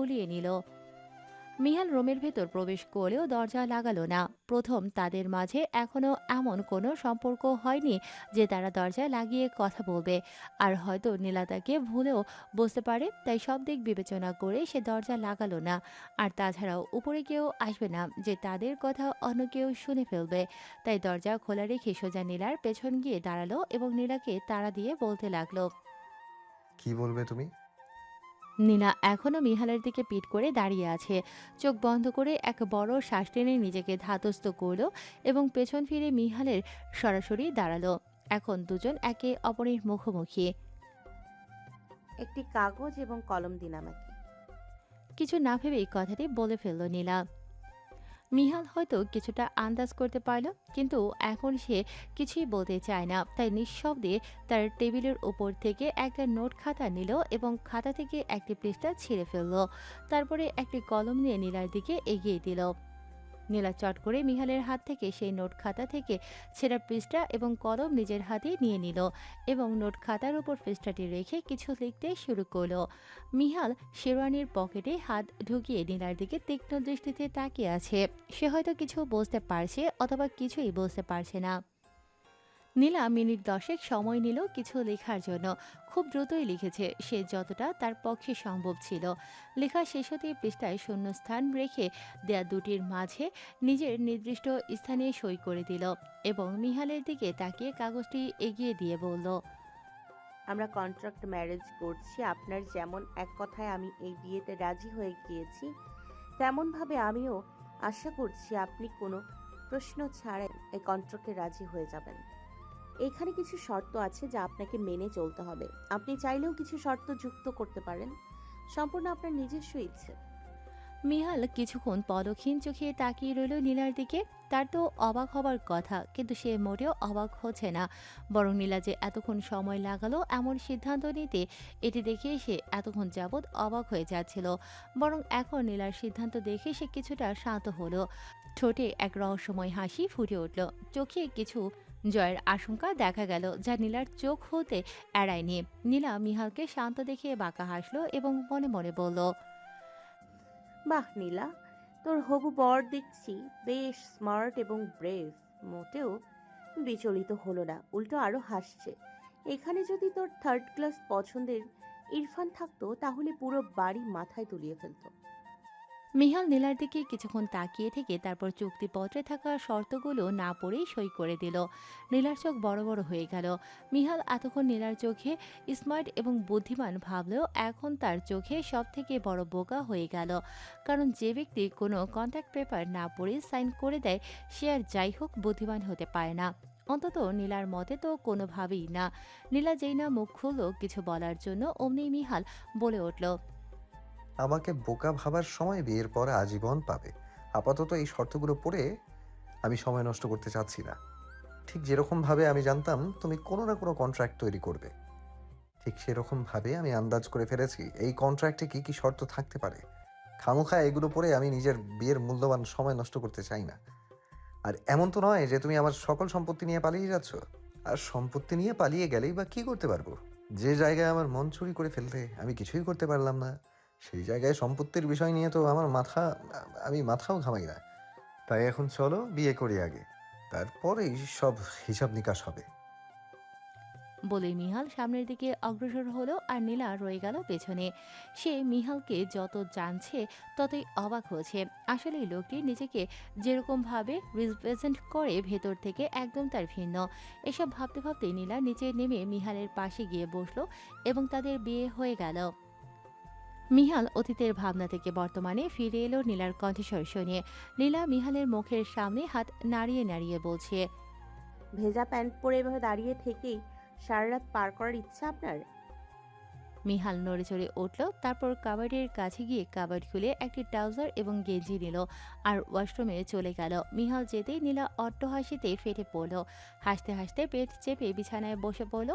গলিয়ে নিল। মিহাল রুমের ভেতর প্রবেশ করলেও দরজা লাগালো না। প্রথম, তাদের মাঝে এখনো এমন কোনো সম্পর্ক হয়নি যে তারা দরজা লাগিয়ে কথা বলবে। আর হয়তো নীলা তাকে ভুলেও বুঝতে পারে, তাই সব দিক বিবেচনা করে সে দরজা লাগালো না। আর তাছাড়াও উপরে কেউ আসবে না যে তাদের কথা অন্য কেউ শুনে ফেলবে। তাই দরজা খোলা রেখে সোজা নীলার পেছন গিয়ে দাঁড়ালো এবং নীলাকে তাড়া দিয়ে বলতে লাগলো। কি বলবে তুমি? নীলা এখনো মিহালের দিকে পিঠ করে দাঁড়িয়ে আছে। চোখ বন্ধ করে এক বড় শ্বাস টেনে নিজেকে ধাতস্থ করলো এবং পেছন ফিরে মিহালের সরাসরি দাঁড়ালো। এখন দুজন একে অপরের মুখোমুখি। একটি কাগজ এবং কলম দিন আমাকে। কিছু না ভেবেই কথাটি বলে ফেলল নীলা। মিহাল হয়তো কিছুটা আন্দাজ করতে পারল, কিন্তু এখন সে কিছুই বলতে চায় না। তাই নিঃশব্দে তার টেবিলের উপর থেকে একটা নোট খাতা নিল এবং খাতা থেকে একটি পৃষ্ঠা ছিঁড়ে ফেলল। তারপরে একটি কলম নিয়ে নীলার দিকে এগিয়ে দিল। নীলা চট করে মিহালের হাত থেকে সেই নোট খাতা থেকে ছেঁড়া পৃষ্ঠা এবং কলম নিজের হাতে নিয়ে নিল এবং নোট খাতার উপর পৃষ্ঠাটি রেখে কিছু লিখতে শুরু করলো। মিহাল শেরওয়ানির পকেটে হাত ঢুকিয়ে নীলার দিকে তীক্ষ্ণ দৃষ্টিতে তাকিয়ে আছে। সে হয়তো কিছু বুঝতে পারছে অথবা কিছুই বুঝতে পারছে না। নীলা মিনিট 10 সময় নিল কিছু লেখার জন্য। খুব দ্রুতই লিখেছে সে, যতটা তার পক্ষে সম্ভব ছিল। লেখা শেষ হতে পৃষ্ঠায় শূন্যস্থান রেখে দেয়া দুটির মাঝে নিজের নির্দিষ্ট স্থানে সই করে দিল এবং মিহালের দিকে তাকিয়ে কাগজটি এগিয়ে দিয়ে বলল। আমরা কন্ট্রাক্ট ম্যারেজ করছি। আপনার যেমন এক কথায় আমি এই বিয়েতে রাজি হয়ে গিয়েছি, তেমনভাবে আমিও আশা করছি আপনি কোনো প্রশ্ন ছাড়াই এই কন্ট্রাক্টে রাজি হয়ে যাবেন। এখানে কিছু শর্ত আছে যা আপনাকে মেনে চলতে হবে। আপনি চাইলেও কিছু শর্ত যুক্ত করতে পারেন, সম্পূর্ণ আপনার নিজস্ব ইচ্ছে। মিহাল কিছুক্ষণ পলকহীন চোখে তাকিয়ে রইল নীলার দিকে। তার তো অবাক হবার কথা, কিন্তু সে মোটেও অবাক হচ্ছে না। বরং নীলা যে এতক্ষণ সময় লাগালো এমন সিদ্ধান্ত নিতে, এটি দেখে সে এতক্ষণ যাবৎ অবাক হয়ে যাচ্ছিল। বরং এখন নীলার সিদ্ধান্ত দেখে সে কিছুটা শান্ত হলো। ঠোঁটে এক রহস্যময় হাসি ফুটে উঠল। চোখে কিছু জয়ের আশঙ্কা দেখা গেল, যা নীলার চোখ হতে এড়ায়নি। নীলা মিহালকে শান্ত দেখে বাঁকা হাসলো এবং মনে মনে বলল। বাহ নীলা, তোর হবু বর দেখছি বেশ স্মার্ট এবং ব্রেভ। মোটেও বিচলিত হলো না, উল্টো আরো হাসছে। এখানে যদি তোর থার্ড ক্লাস পছন্দের ইরফান থাকতো, তাহলে পুরো বাড়ি মাথায় তুলিয়ে ফেলতো। মিহাল নীলার দিকে কিছুক্ষণ তাকিয়ে থেকে তারপর চুক্তিপত্রে থাকা শর্তগুলো না পড়েই সই করে দিল। নীলার চোখ বড় বড় হয়ে গেল। মিহাল এতক্ষণ নীলার চোখে স্মার্ট এবং বুদ্ধিমান ভাবলেও এখন তার চোখে সব থেকে বড় বোকা হয়ে গেল। কারণ যে ব্যক্তি কোনো কন্ট্রাক্ট পেপার না পড়ে সাইন করে দেয়, সে আর যাই হোক বুদ্ধিমান হতে পারে না। অন্তত নীলার মতে তো কোনোভাবেই না। নীলা যেই না মুখ খুলল কিছু বলার জন্য, অমনি মিহাল বলে উঠল। আমাকে বোকা ভাবার সময় বিয়ের পর আজীবন পাবে। আপাতত এই শর্তগুলো পড়ে আমি সময় নষ্ট করতে চাচ্ছি না। ঠিক যেরকম ভাবে আমি জানতাম তুমি কোনো না কোনো কন্ট্রাক্ট তৈরি করবে, ঠিক সেরকম ভাবে আমি আন্দাজ করে ফেলেছি এই কন্ট্রাক্টে কি কি শর্ত থাকতে পারে। খামোখা এগুলো পড়ে আমি নিজের বিয়ের মূল্যবান সময় নষ্ট করতে চাই না। আর এমন তো নয় যে তুমি আমার সকল সম্পত্তি নিয়ে পালিয়ে যাচ্ছ। আর সম্পত্তি নিয়ে পালিয়ে গেলেই বা কি করতে পারবো? যে জায়গায় আমার মন চুরি করে ফেলতে আমি কিছুই করতে পারলাম না, সেই জায়গায় সম্পত্তির বিষয় নিয়ে তো আমার আমি মাথাও ঘামাই না। তাই এখন চলো বিয়ে করি আগে, তারপরেই সব হিসাব নিকাশ হবে। বলে মিহাল সামনের দিকে অগ্রসর হলো আর নীলা রয়ে গেল পেছনে। সে মিহালকে যত জানছে ততই অবাক হচ্ছে। আসলে এই লোকটি নিজেকে যেরকম ভাবে রিপ্রেজেন্ট করে, ভেতর থেকে একদম তার ভিন্ন। এসব ভাবতে ভাবতে নীলা নিচে নেমে মিহালের পাশে গিয়ে বসলো এবং তাদের বিয়ে হয়ে গেল। মিহাল অতীতের ভাবনা থেকে বর্তমানে ফিরে এলো নীলার কণ্ঠস্বর শুনিয়ে। নীলা মিহালের মুখের সামনে হাত নাড়িয়ে নাড়িয়ে বলছে। ভেজা প্যান্ট পরে এভাবে দাঁড়িয়ে থেকেই সারা রাত পার করার ইচ্ছা আপনার? মিহাল নড়ে চড়ে উঠল। তারপর কাবাডের কাছে গিয়ে কাবাড খুলে একটি ট্রাউজার এবং গেঞ্জি নিল আর ওয়াশরুমে চলে গেল। মিহাল যেতেই নীলা অট্টহাসিতে ফেটে পড়ল। হাসতে হাসতে পেট চেপে বিছানায় বসে পড়ল।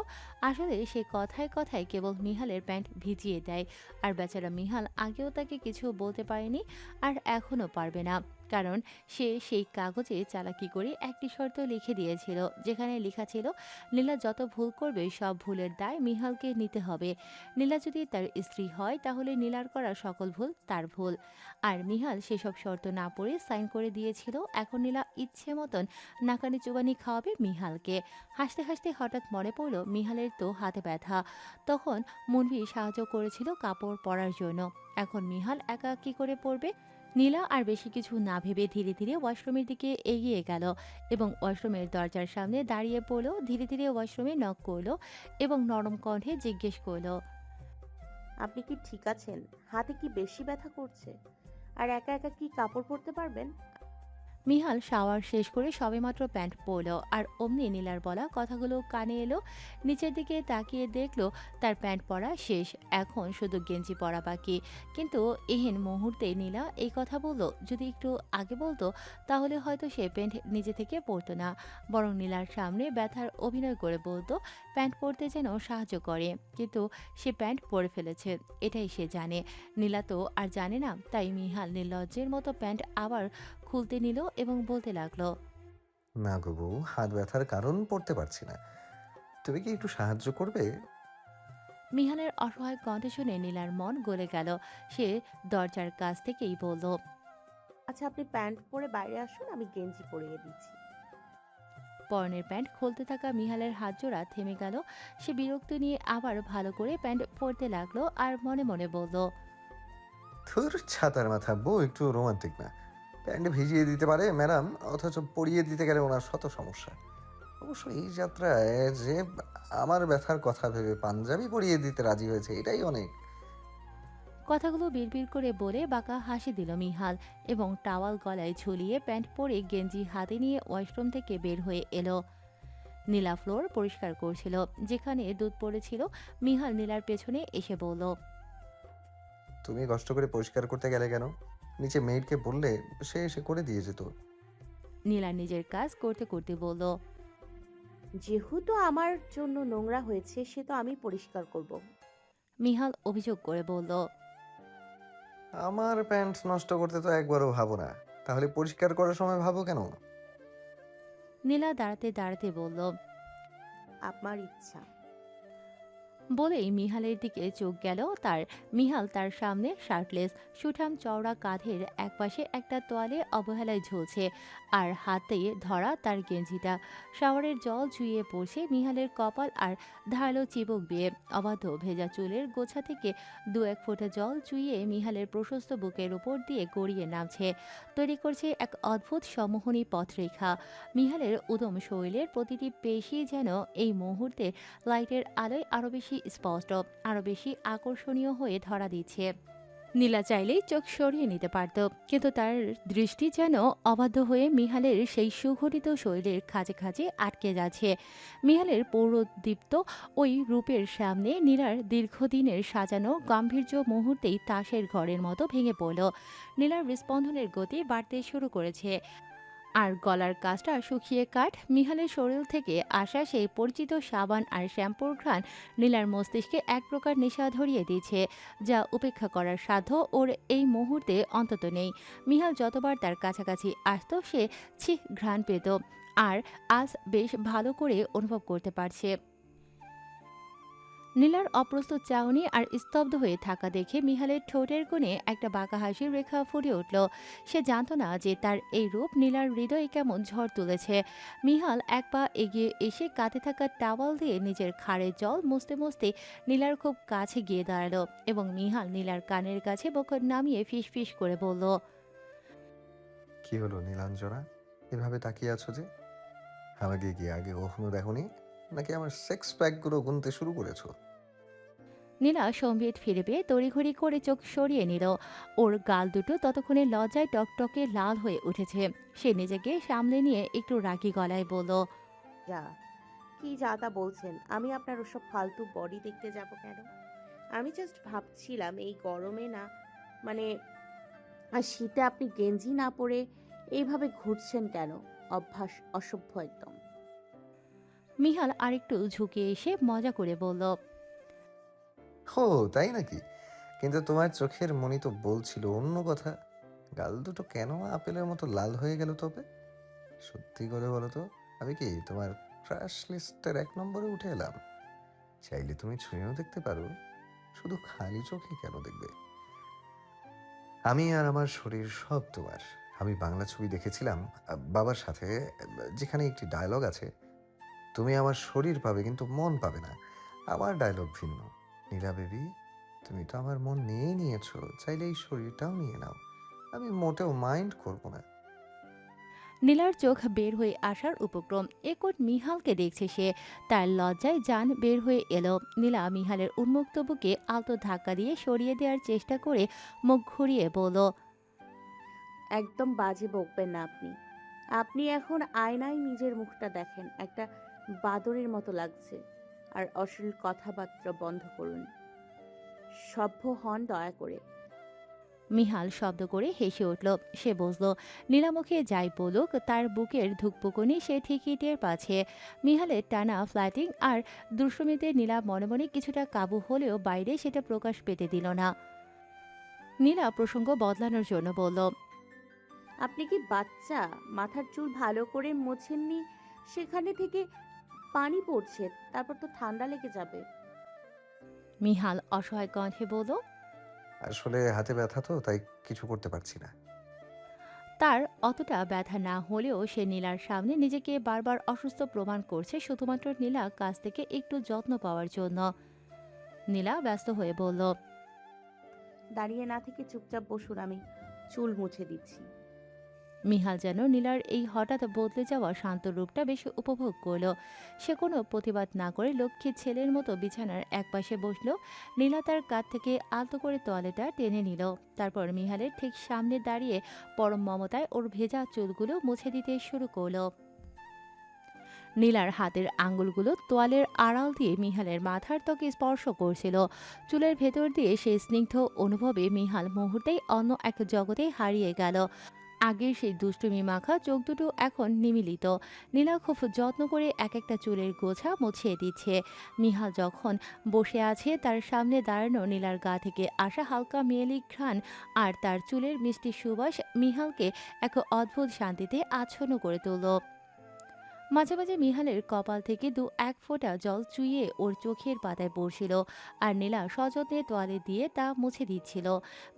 আসলে সে কথায় কথায় কেবল মিহালের প্যান্ট ভিজিয়ে দেয়। আর বেচারা মিহাল আগেও তাকে কিছু বলতে পারেনি, আর এখনও পারবে না। কারণ সে সেই কাগজে চালাকি করে একটি শর্ত লিখে দিয়েছিল, যেখানে লেখা ছিল নীলা যত ভুল করবে সব ভুলের দায় মিহালকে নিতে হবে। নীলা যদি তার স্ত্রী হয় তাহলে নীলার করা সকল ভুল তার ভুল। আর মিহাল সেসব শর্ত না পড়ে সাইন করে দিয়েছিল। এখন নীলা ইচ্ছে মতন নাকানি চুবানি খাওয়াবে মিহালকে। হাসতে হাসতে হঠাৎ মনে পড়ল মিহালের তো হাতে ব্যথা। তখন মুনভি সাহায্য করেছিল কাপড় পরার জন্য। এখন মিহাল একা কি করে পরবে? নীলা আর বেশি কিছু না ভেবে ধীরে ধীরে ওয়াশরুমের দিকে এগিয়ে গেল এবং ওয়াশরুমের দরজার সামনে দাঁড়িয়ে পড়ল। ধীরে ধীরে ওয়াশরুমে নক করলো এবং নরম কণ্ঠে জিজ্ঞেস করলো, আপনি কি ঠিক আছেন? হাতে কি বেশি ব্যথা করছে? আর একা একা কি কাপড় পরতে পারবেন? মিহাল শাওয়ার শেষ করে সবেমাত্র প্যান্ট পরল আর অমনি নীলার বলা কথাগুলো কানে এলো। নিচের দিকে তাকিয়ে দেখলো তার প্যান্ট পরা শেষ, এখন শুধু গেঞ্জি পরা বাকি। কিন্তু এহেন মুহূর্তে নীলা এই কথা বলল, যদি একটু আগে বলতো তাহলে হয়তো সে প্যান্ট নিজে থেকে পরতো না, বরং নীলার সামনে ব্যথার অভিনয় করে বলতো প্যান্ট পরতে যেন সাহায্য করে। কিন্তু সে প্যান্ট পরে ফেলেছে, এটাই সে জানে। নীলা তো আর জানে না। তাই মিহাল নির্লজ্জের মতো প্যান্ট আবার খুলতে নিল এবং বলতে লাগলো, না গো বউ, হাত ব্যথার কারণ পড়তে পারছি না, তুমি কি একটু সাহায্য করবে? মিহালের অসহায় কণ্ঠ শুনে নীলার মন গলে গেল। সে দরজার কাছ থেকেই বলল, আচ্ছা, আপনি প্যান্ট পরে বাইরে আসুন, আমি গেঞ্জি পরিয়ে দিচ্ছি। পরনের প্যান্ট খুলতে থাকা মিহালের হাত জোড়া থেমে গেল। সে বিরক্তি নিয়ে আবার ভালো করে প্যান্ট পরতে লাগলো আর মনে মনে বলল, ধুর, ছাতার মাথা, বউ একটু রোমান্টিক না? প্যান্ট ভিজিয়ে দিতে পারে ম্যাডাম, অথচ পরিয়ে দিতে গেলে ওনার শত সমস্যা। অবশ্য এই যাত্রায় যে আমার ব্যথার কথা ভেবে পাঞ্জাবি পরিয়ে দিতে রাজি হয়েছে, এটাই অনেক। কথাগুলো বিড়বিড় করে বলে বাঁকা হাসি দিল মিহাল এবং টাওয়াল গলায় ঝুলিয়ে প্যান্ট পরে গেঞ্জি হাতে নিয়ে ওয়াশরুম থেকে বের হয়ে এলো। নীলা ফ্লোর পরিষ্কার করছিল, যেখানে দুধ পড়েছিল। মিহাল নীলার পেছনে এসে বলল, তুমি কষ্ট করে পরিষ্কার করতে গেলে কেন? নিচে মেয়েটকে বললে সে এসে করে দিয়ে যেত। নীলা নিজের কাজ করতে করতে বলল, যেহেতু আমার জন্য নোংরা হয়েছে, সে তো আমি পরিষ্কার করব। মিহাল অভিযোগ করে বলল, আমার প্যান্ট নষ্ট করতে তো একবারও ভাবো না, তাহলে পরিষ্কার করার সময় ভাবো কেন? নীলা দাঁড়াতে দাঁড়াতে বলল, আপনার ইচ্ছা। বলেই মিহালের দিকে চোখ গেল তার। মিহাল তার সামনে শার্টলেস, সুঠাম চওড়া কাঁধের একপাশে একটা তোয়ালে অবহেলায় ঝুলছে আর হাতে ধরা তার গেঞ্জিটা। শাওয়ারের জল চুইয়ে পড়ছে মিহালের কপাল আর ধারালো চিবুক দিয়ে। অবাধ্য ভেজা চুলের গোছা থেকে দু এক ফোঁটা জল চুইয়ে মিহালের প্রশস্ত বুকের উপর দিয়ে গড়িয়ে নামছে, তৈরি করছে এক অদ্ভুত সম্মোহনী পথরেখা। মিহালের উদম শরীরের প্রতিটি পেশি যেন এই মুহূর্তে লাইটের আলোয় আরও বেশি স্পষ্ট, আরও বেশি আকর্ষণীয় হয়ে ধরা দিচ্ছে। নীলা চাইলেই চোখ সরিয়ে নিতে পারত, কিন্তু তার দৃষ্টি যেন অবাধ্য হয়ে মিহালের সেই সুগঠিত শরীরের খাঁজে খাঁজে আটকে যাচ্ছে। মিহালের পৌরদীপ্ত ওই রূপের সামনে নীলার দীর্ঘদিনের সাজানো গাম্ভীর্য মুহূর্তেই তাসের ঘরের মতো ভেঙে পড়ল। নীলার হৃস্পন্দনের গতি বাড়তে শুরু করেছে আর গলার কাজটা শুকিয়ে কাঠ। মিহালের শরীর থেকে আসা সেই পরিচিত সাবান আর শ্যাম্পুর ঘ্রাণ নীলার মস্তিষ্কে এক প্রকার নেশা ধরিয়ে দিয়েছে, যা উপেক্ষা করার সাধ্য ওর এই মুহূর্তে অন্তত নেই। মিহাল যতবার তার কাছাকাছি আসতো সে ঘ্রাণ পেত, আর আজ বেশ ভালো করে অনুভব করতে পারছে। নীলার অপ্রস্তুত চাহনি আর স্তব্ধ হয়ে থাকা দেখে মিহালের ঠোঁটের কোণে একটা বাঁকা হাসির রেখা ফুটে উঠল। সে জানত না যে তার এই রূপ নীলার হৃদয়ে কেমন ঝড় তুলেছে। মিহাল এক পা এগিয়ে এসে কাঁধে থাকা টাওয়াল দিয়ে নিজের ঘাড়ের জল মুছতে মুছতে নীলার খুব কাছে গিয়ে দাঁড়ালো এবং মিহাল নীলার কানের কাছে বকর নামিয়ে ফিস করে বলল, কি হলো নীলাঞ্জনা, এভাবে তাকিয়ে আছো যে? আমাকে কি আগে কখনো দেখোনি, নাকি আমার সেক্স প্যাকগুলো গুনতে শুরু করেছো? নীলা সম্বিত ফিরে পেয়ে তড়িঘড়ি করে চোখ সরিয়ে নিল। ওর গাল দুটো ততক্ষণে লজ্জায় টকটকে লাল হয়ে উঠেছে। সে নিজেকে সামলে নিয়ে একটু রাগী গলায় বলল, যা, কি যা তা বলছেন? আমি আপনার ওসব ফালতু বডি দেখতে যাব কেন? আমি জাস্ট ভাবছিলাম এই গরমে না, মানে আর শীতে আপনি গেঞ্জি না পরে এইভাবে ঘুরছেন কেন? অভ্যাস অসভ্য একদম। মিহাল আরেকটু ঝুঁকে এসে মজা করে বলল, ও তাই নাকি? কিন্তু তোমার চোখের মনি তো বলছিল অন্য কথা। গাল দুটো কেন আপেলের মতো লাল হয়ে গেল তবে? সত্যি করে বলো তো, আমি কি তোমার ক্রাশ লিস্টের ১ নম্বরে উঠে এলাম? চাইলে তুমি ছুঁয়েও দেখতে পারো। শুধু খালি চোখে কেন দেখবে? আমি আর আমার শরীর সব তোমার। আমি বাংলা ছবি দেখেছিলাম বাবার সাথে, যেখানে একটি ডায়লগ আছে, তুমি আমার শরীর পাবে কিন্তু মন পাবে না। আমার ডায়লগ ভিন্ন। নীলা বেবি, তুমি তো আমার মন নিয়েই নিয়েছো, চাইলে এই শরীরটাও নিয়ে নাও। আমি মোটেও মাইন্ড করব না। নীলার চোখ বের হয়ে আসার উপক্রম। একট মিহালকে দেখছে সে। তার লজ্জায় জান বের হয়ে এলো। নীলা মিহালের উন্মুক্ত বুকে আলতো ধাক্কা দিয়ে সরিয়ে দেওয়ার চেষ্টা করে মুখ ঘুরিয়ে বলল, একদম বাজে বকবেন না আপনি। আপনি এখন আয়নায় নিজের মুখটা দেখেন, একটা বাদরের মতো লাগছে। আর অশ্লীল কথাবার্তা বন্ধ করুন, সভ্য হন দয়া করে। মিহাল শব্দ করে হেসে উঠল। সে বুঝল নীলামুখে যাই বলুক তার বুকের ধুকপুকুনি সে ঠিকই টের পাচ্ছে। মিহালের টানা ফ্ল্যাটিং আর দুষ্টুমিতে নীলা মনে মনে কিছুটা কাবু হলেও বাইরে সেটা প্রকাশ পেতে দিল না। নীলা প্রসঙ্গ বদলানোর জন্য বলল, আপনি কি বাচ্চা? মাথার চুল ভালো করে মোছেননি, সেখানে থেকে পানি পড়ছে, তারপর তো ঠান্ডা লেগে যাবে। মিহাল অসহায় কণ্ঠে বলল। আসলে হাতে ব্যথা তো, তাই কিছু করতে পারছি না। তার অতটা ব্যথা না হলেও সে নীলার সামনে নিজেকে বারবার অসুস্থ প্রমাণ করছে শুধুমাত্র নীলা কাছ থেকে একটু যত্ন পাওয়ার জন্য। নীলা ব্যস্ত হয়ে বলল, দাঁড়িয়ে না থেকে চুপচাপ বসুন, আমি চুল মুছে দিচ্ছি। মিহাল যেন নীলার এই হঠাৎ বদলে যাওয়া শান্ত রূপটা বেশি উপভোগ করল। সে কোনো প্রতিবাদ না করে লক্ষ্মী ছেলের মতো বিছানার একপাশে বসল। নীলা তার কাঁধ থেকে আলতো করে তোয়ালেটা টেনে নিল। তারপর মিহালের ঠিক সামনে দাঁড়িয়ে পরম মমতায় ওর ভেজা চুলগুলো মুছে দিতে শুরু করলো। নীলার হাতের আঙ্গুলগুলো তোয়ালের আড়াল দিয়ে মিহালের মাথার ত্বকে স্পর্শ করছিল। চুলের ভেতর দিয়ে সেই স্নিগ্ধ অনুভবে মিহাল মুহূর্তেই অন্য এক জগতে হারিয়ে গেল। আগের সেই দুষ্টুমি মাখা চোখ দুটো এখন নিমিলিত। নীলা খুব যত্ন করে এক একটা চুলের গোছা মুছিয়ে দিচ্ছে। মিহাল যখন বসে আছে তার সামনে দাঁড়ানো নীলার গা থেকে আসা হালকা মেয়েলি ঘ্রাণ আর তার চুলের মিষ্টি সুবাস মিহালকে এক অদ্ভুত শান্তিতে আচ্ছন্ন করে তুলল। মাঝে মাঝে মিহালের কপাল থেকে এক ফোঁটা জল চুইয়ে ওর চোখের পাতায় পড়ছিল আর নীলা সযত্নে তোয়ালে দিয়ে তা মুছে দিচ্ছিল।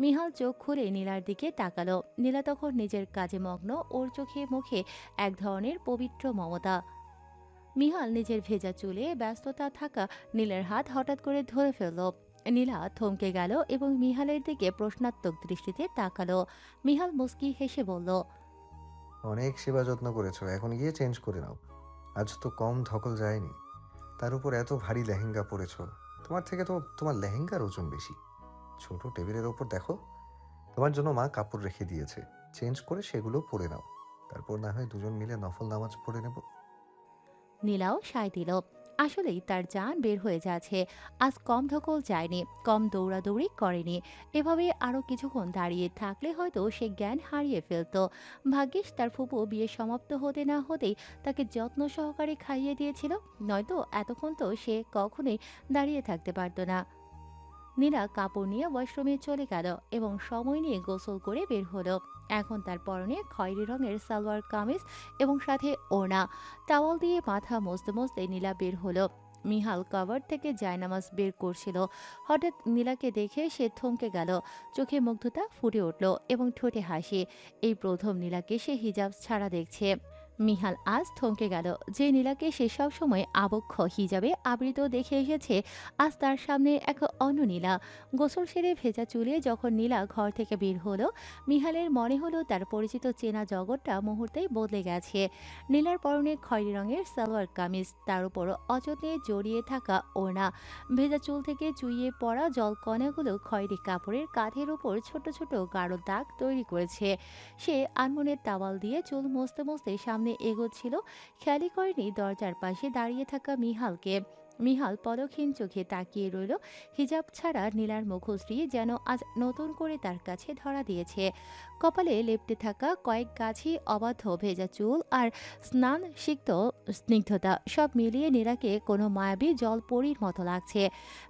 মিহাল চোখ খুলে নীলার দিকে তাকালো। নীলা তখন নিজের কাজে মগ্ন, ওর চোখে মুখে এক ধরনের পবিত্র মমতা। মিহাল নিজের ভেজা চুলে ব্যস্ততা থাকা নীলের হাত হঠাৎ করে ধরে ফেলল। নীলা থমকে গেল এবং মিহালের দিকে প্রশ্নাত্মক দৃষ্টিতে তাকালো। মিহাল মুস্কি হেসে বলল, অনেক সেবা যত্ন করেছো, এখন গিয়ে চেঞ্জ করে নাও। আজ তো কম ধকল যায়নি। তার উপর এত ভারী লেহেঙ্গা পরেছো। তোমার থেকে তো তোমার লেহেঙ্গার ওজন বেশি। ছোট টেবিলের ওপর দেখো, তোমার জন্য মা কাপড় রেখে দিয়েছে। চেঞ্জ করে সেগুলো পরে নাও। তারপর না হয় দুজন মিলে নফল নামাজ পড়ে নেব। নীলাও সায় দিল। আসলেই তার জান বের হয়ে যাচ্ছে। আজ কম ধকল যায়নি, কম দৌড়াদৌড়ি করেনি। এভাবে আরো কিছুক্ষণ দাঁড়িয়ে থাকলে হয়তো সে জ্ঞান হারিয়ে ফেলতো। ভাগ্যিস তার ফুপু বিয়ে সমাপ্ত হতে না হতেই তাকে যত্ন সহকারে খাইয়ে দিয়েছিল, নয়তো এতক্ষণ তো সে কখনোই দাঁড়িয়ে থাকতে পারতো না। নীলা কাপড় নিয়ে ওয়াশরুমে চলে গেল এবং সময় নিয়ে গোসল করে বের হলো। এখন তার পরনে খয়েরি রঙের সালোয়ার কামিজ এবং সাথে ওড়না। টাওয়াল দিয়ে মাথা মুছতে মুছতে নীলা বের হলো। মিহাল কভার থেকে জায়নামাজ বের করছিল। হঠাৎ নীলাকে দেখে সে থমকে গেল। চোখে মুগ্ধতা ফুটে উঠল এবং ঠোঁটে হাসি। এই প্রথম নীলাকে সে হিজাব ছাড়া দেখছে। মিহাল আজ থমকে গেল। যে নীলাকে সে সবসময় আবক্ষ হিজাবে আবৃত দেখে এসেছে, আজ তার সামনে এক অন্য নীলা। গোসল সেরে ভেজা চুলে যখন নীলা ঘর থেকে বের হলো, মিহালের মনে হলো তার পরিচিত চেনা জগৎটা মুহূর্তেই বদলে গেছে। নীলার পরনে খয়েরি রঙের সালোয়ার কামিজ, তার উপর অযত্নে জড়িয়ে থাকা ওড়না। ভেজা চুল থেকে চুইয়ে পড়া জলকণাগুলো খয়েরি কাপড়ের কাঁধের উপর ছোট ছোট গাঢ় দাগ তৈরি করেছে। সে আনমনের টাওয়াল দিয়ে চুল মুছতে মুছতে সামনে এগোচ্ছিল। খেয়ালই করেনি দরজার পাশে দাঁড়িয়ে থাকা মিহালকে। মিহাল পলকহীন চোখে তাকিয়ে রইল। হিজাব ছাড়া নীলার মুখশ্রী যেন আজ নতুন করে তার কাছে ধরা দিয়েছে। কপালে লেপ্টে থাকা কয়েক গাছি অবাধ্য ভেজা চুল আর স্নান সিক্ত স্নিগ্ধতা সব মিলিয়ে নীলাকে কোনো মায়াবী জলপরীর মতো লাগছে।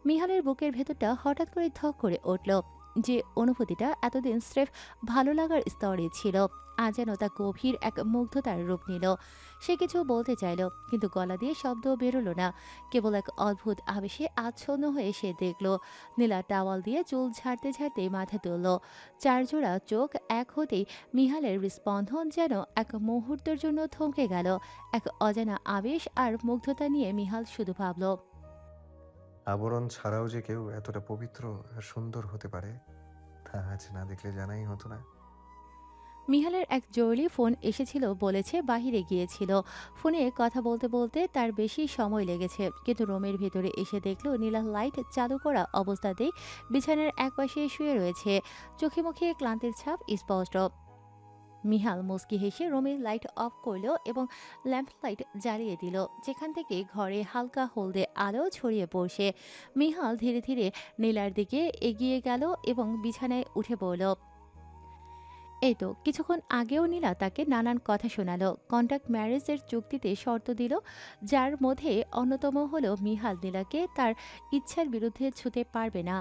মিহালের বুকের ভেতরটা হঠাৎ করে ধক করে উঠল। যে অনুভূতিটা এতদিন স্রেফ ভালো লাগার স্তরে ছিল আজ যেন তা গভীর এক মুগ্ধতার রূপ নিল। সে কিছু বলতে চাইল, কিন্তু গলা দিয়ে শব্দ বেরোলো না। কেবল এক অদ্ভুত আবেশে আচ্ছন্ন হয়ে সে দেখল নীলা টাওয়াল দিয়ে চুল ঝাড়তে ঝাড়তে মাথা তুলল। চারজোড়া চোখ এক হতেই মিহালের স্পন্দন যেন এক মুহূর্তের জন্য থমকে গেল। এক অজানা আবেশ আর মুগ্ধতা নিয়ে মিহাল শুধু ভাবল, আবরণ ছাড়াও যে কেউ এতটা পবিত্র আর সুন্দর হতে পারে তা আজ না দেখলে জানাই হতো না। মিহালের এক জরুরি ফোন এসেছিল, বলেছে বাহিরে গিয়েছিল। ফোনে কথা বলতে বলতে তার বেশি সময় লেগেছে, কিন্তু রুমের ভেতরে এসে দেখল নীলা লাইট চালু করা অবস্থাতেই বিছানার একপাশে শুয়ে রয়েছে। চোখে মুখে ক্লান্তির ছাপ স্পষ্ট। মিহাল মুচকি হেসে রুমের লাইট অফ করল এবং ল্যাম্প লাইট জ্বালিয়ে দিল, যেখান থেকে ঘরে হালকা হলদে আলো ছড়িয়ে পড়ছে। মিহাল ধীরে ধীরে নীলার দিকে এগিয়ে গেল এবং বিছানায় উঠে পড়ল। এই তো কিছুক্ষণ আগেও নীলা তাকে নানান কথা শোনালো, কন্ট্রাক্ট ম্যারেজের চুক্তিতে শর্ত দিল, যার মধ্যে অন্যতম হলো মিহাল নীলাকে তার ইচ্ছার বিরুদ্ধে ছুতে পারবে না।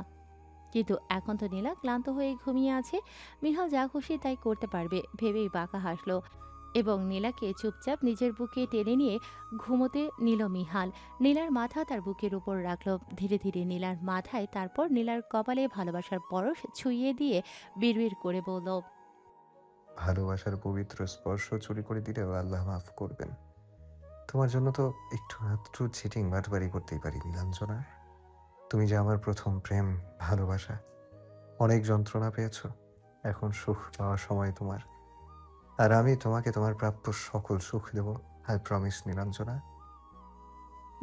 কিন্তু এখন তো নীলা ক্লান্ত হয়ে ঘুমিয়ে আছে, মিহাল যা খুশি তাই করতে পারবে ভেবেই বাঁকা হাসলো এবং নীলাকে চুপচাপ নিজের বুকে টেনে নিয়ে ঘুমোতে নিল মিহাল। নীলার মাথা তার বুকের উপর রাখলো ধীরে ধীরে নীলার মাথায়, তারপর নীলার কপালে ভালোবাসার পরশ ছুঁয়ে দিয়ে বিড়বিড় করে বলল, ভালোবাসার পবিত্র স্পর্শ চুরি করে দিলেও আল্লাহ মাফ করবেন। তোমার জন্য তো একটু আধটু চিটিং বাটবারি করতেই পারি নীলাঞ্জনা। তুমি যে আমার প্রথম প্রেম, ভালোবাসা। অনেক যন্ত্রণা পেয়েছো, এখন সুখ পাওয়ার সময় তোমার। আর আমি তোমাকে তোমার প্রাপ্য সকল সুখ দেব, আই প্রমিস নীলাঞ্জনা।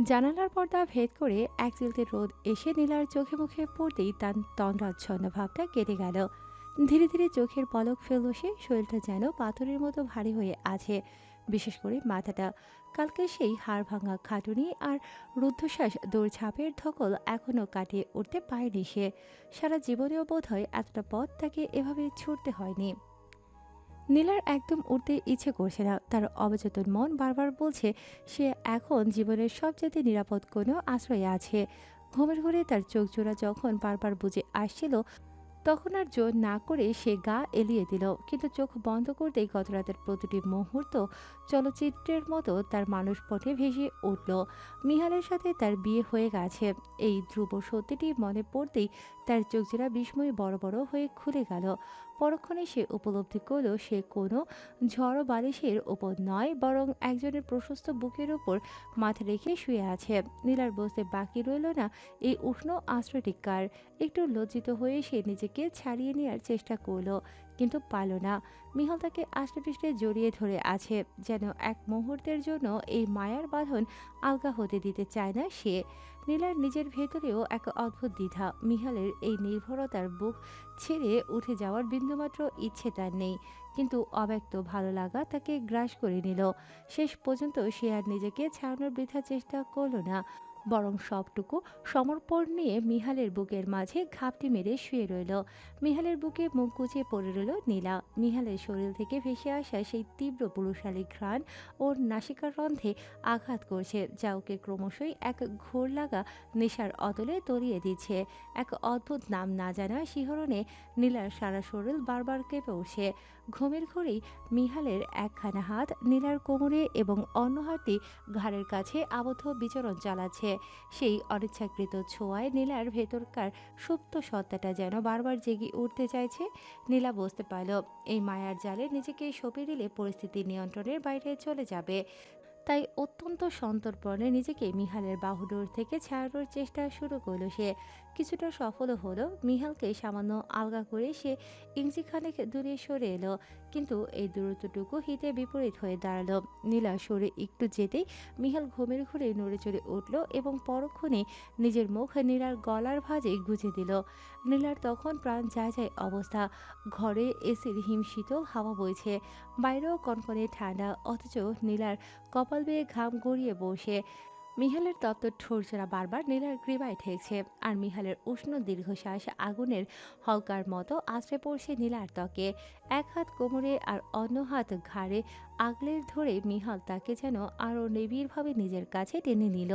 জানালার পর্দা ভেদ করে এক চিলতে রোদ এসে নীলার চোখে মুখে পড়তেই তার তন্দ্রাচ্ছন্ন ভাবটা কেটে গেল। ধীরে ধীরে চোখের পলক ফেলল সে, শরীরটা যেন পাথরের মতো ভারী হয়ে আছে, বিশেষ করে মাথাটা। কালকে সেই হাড় ভাঙা খাটুনি আর রুদ্ধশ্বাস দৌড়ঝাঁপের ধকল এখনও কাটিয়ে উঠতে পারেনি সে। সারা জীবনেও বোধহয় এতটা পথ তাকে এভাবে ছুটতে হয়নি। নীলার একদম উঠতে ইচ্ছে করছে না, তার অবচেতন মন বারবার বলছে সে এখন জীবনের সবচেয়ে নিরাপদ কোনো আশ্রয়ে আছে। ঘুমের ঘরে তার চোখ জোড়া যখন বারবার বুজে আসছিল, তখন আর জোর না করে সে গা এলিয়ে দিল, কিন্তু চোখ বন্ধ করতেই গত রাতের প্রতিটি মুহূর্ত চলচ্চিত্রের মতো তার মানুষ পথে ভেসে উঠল। মিহালের সাথে তার বিয়ে হয়ে গেছে, এই ধ্রুব সত্যিটি মনে পড়তেই তার চোখজোড়া বিস্ময়ে বড় বড় হয়ে খুলে গেল। পরক্ষণে সে উপলব্ধি করল সে কোনো ঝড় বালিশের ওপর নয়, বরং একজনের প্রশস্ত বুকের ওপর মাথা রেখে শুয়ে আছে। নীলার বসতে বাকি রইল না এই উষ্ণ আশ্রয়টি কার। একটু লজ্জিত হয়ে সে নিজেকে ছাড়িয়ে নেওয়ার চেষ্টা করলো, কিন্তু পারল না। মিহাল তাকে আষ্টেপৃষ্টে জড়িয়ে ধরে আছে, যেন এক মুহূর্তের জন্য এই মায়ার বাঁধন আলগা হতে দিতে চায় না সে। নীলার নিজের ভেতরেও এক অদ্ভুত দ্বিধা। মিহালের এই নির্ভরতার বুক ছেড়ে উঠে যাওয়ার বিন্দুমাত্র ইচ্ছে তার নেই, কিন্তু অব্যক্ত ভালো লাগা তাকে গ্রাস করে নিল। শেষ পর্যন্ত সে আর নিজেকে ছাড়ানোর বৃথা চেষ্টা করল না, বরং সবটুকু সমর্পণ নিয়ে মিহালের বুকের মাঝে ঘাপটি মেরে শুয়ে রইল। মিহালের বুকে মুখ গুজে পড়ে রইল নীলা। মিহালের শরীর থেকে ভেসে আসা সেই তীব্র পুরুষালী ঘ্রাণ ওর নাসিকার রন্ধ্রে আঘাত করছে, যা ওকে ক্রমশই এক ঘোর লাগা নেশার অতলে তলিয়ে দিচ্ছে। এক অদ্ভুত নাম না জানা শিহরণে নীলার সারা শরীর বারবার কেঁপে উঠছে। ঘুমের ঘরেই মিহালের একখানা হাত নীলার কোমরে এবং অন্য হাতটি ঘাড়ের কাছে আবদ্ধ বিচরণ চালাচ্ছে। সেই অনিচ্ছাকৃত ছোঁয়ায় নীলার ভেতরকার সুপ্ত সত্তাটা যেন বারবার জেগে উঠতে চাইছে। নীলা বুঝতে পারল এই মায়ার জালে নিজেকে সঁপে দিলে পরিস্থিতি নিয়ন্ত্রণের বাইরে চলে যাবে। তাই অত্যন্ত সন্তর্পণে নিজেকে মিহালের বাহুডোর থেকে ছাড়ানোর চেষ্টা শুরু করলো সে। কিছুটা সফলও হলো। মিহালকে সামান্য আলগা করে সে ইঞ্চিখানেক দূরে সরে এলো, কিন্তু এই দূরত্বটুকু হিতে বিপরীত হয়ে দাঁড়ালো। নীলা সরে একটু যেতেই মিহাল ঘুমের ঘুরে নড়ে চড়ে উঠল এবং পরক্ষণে নিজের মুখ নীলার গলার ভাঁজে গুজে দিল। নীলার তখন প্রাণ যায় যায় অবস্থা। ঘরে এসির হিমশীতল হাওয়া বইছে, বাইরেও কনকনে ঠান্ডা, অথচ নীলার কপাল বেয়ে ঘাম গড়িয়ে বসে। মিহালের তপ্ত ঠোরচেরা বারবার নীলার গ্রীবায় ঠেকছে, আর মিহালের উষ্ণ দীর্ঘশ্বাস আগুনের হলকার মতো আশ্রে পড়ছে নীলার ত্বকে। এক হাত কোমরে আর অন্য হাত ঘাড়ে আগলে ধরে মিহাল তাকে যেন আরও নিবিড়ভাবে নিজের কাছে টেনে নিল।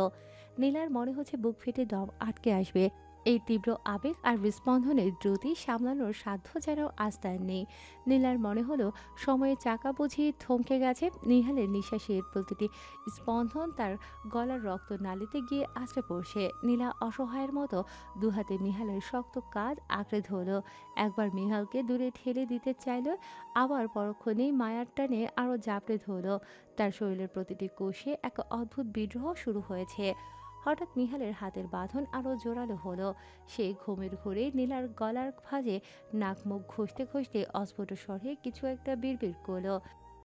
নীলার মনে হচ্ছে বুক ফেটে দম আটকে আসবে। এই তীব্র আবেগ আর বিস্পন্দনের দ্রুতি সামলানোর সাধ্য যেন আজ তার নেই। নীলার মনে হলো সময়ের চাকা বুঝি থমকে গেছে। নিহালের নিঃশ্বাসের প্রতিটি স্পন্দন তার গলার রক্তনালীতে গিয়ে আছড়ে পড়ছে। নীলা অসহায়ের মতো দুহাতে মিহালের শক্ত কাঁধ আঁকড়ে ধরল। একবার মিহালকে দূরে ঠেলে দিতে চাইল, আবার পরক্ষণেই মায়ার টানে আরও জাপড়ে ধরল। তার শরীরের প্রতিটি কোষে এক অদ্ভুত বিদ্রোহ শুরু হয়েছে। হঠাৎ মিহালের হাতের বাঁধন আরও জোরালো হলো। সে ঘুমের ঘোরে নীলার গলার ভাঁজে নাক মুখ ঘষতে ঘষতে অস্ফুট স্বরে কিছু একটা বিড়বিড় করল।